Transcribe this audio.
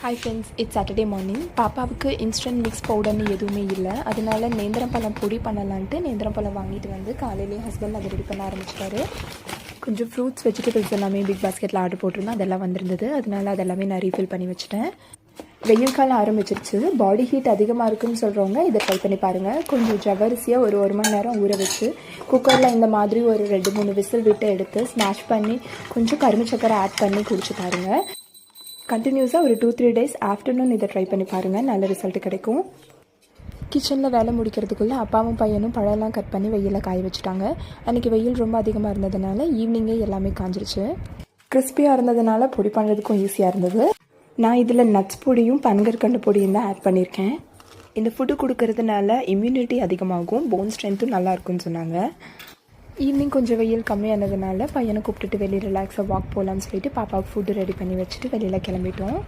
Hi friends, it's Saturday morning. பாப்பாவுக்கு instant mix பவுடர்னு எதுவுமே இல்லை. அதனால நேந்திரம் பழம் பொடி பண்ணலான்ட்டு நேந்திரம் பழம் வாங்கிட்டு வந்து காலையிலேயே ஹஸ்பண்ட் அதை ரெடி பண்ண ஆரம்பிச்சிட்டாரு. கொஞ்சம் ஃப்ரூட்ஸ் வெஜிடபிள்ஸ் எல்லாமே பிக் பாஸ்கெட்டில் ஆர்டர் போட்டிருந்தோம். அதெல்லாம் வந்திருந்தது. அதனால அதெல்லாமே நான் ரீஃபில் பண்ணி வச்சுட்டேன். வெயில் காலம் ஆரம்பிச்சிருச்சு. பாடி ஹீட் அதிகமாக இருக்குன்னு சொல்கிறவங்க இதை ட்ரை பண்ணி பாருங்கள். கொஞ்சம் ஜவ்வரிசியாக ஒரு மணி நேரம் ஊற வச்சு குக்கரில் இந்த மாதிரி ஒரு 2-3 விசில் விட்டு எடுத்து ஸ்மாஷ் பண்ணி கொஞ்சம் கரும்பு சக்கரை ஆட் பண்ணி குடிச்சு பாருங்கள். கண்டினியூஸாக ஒரு 2-3 டேஸ் ஆஃப்டர்நூன் இதை ட்ரை பண்ணி பாருங்கள். நல்ல ரிசல்ட் கிடைக்கும். கிச்சனில் வேலை முடிக்கிறதுக்குள்ளே அப்பாவும் பையனும் பழம்லாம் கட் பண்ணி வெயிலில் காய வச்சுட்டாங்க. அன்றைக்கி வெயில் ரொம்ப அதிகமாக இருந்ததுனால ஈவினிங்கே எல்லாமே காஞ்சிருச்சு. கிறிஸ்பியாக இருந்ததுனால பொடி பண்ணுறதுக்கும் ஈஸியாக இருந்தது. நான் இதில் நட்ஸ் பொடியும் பனங்கற்கண்டு பொடியும் தான் ஆட் பண்ணியிருக்கேன். இந்த ஃபுட்டு கொடுக்கறதுனால இம்யூனிட்டி அதிகமாகும், போன் ஸ்ட்ரென்த்தும் நல்லாயிருக்குன்னு சொன்னாங்க. ஈவினிங் கொஞ்சம் வெயில் கம்மியானதுனால பையனை கூப்பிட்டுட்டு வெளியே ரிலாக்ஸாக வாக் போகலான்னு சொல்லிட்டு பாப்பாவுக்கு ஃபுட்டு ரெடி பண்ணி வச்சுட்டு வெளியில் கிளம்பிட்டோம்.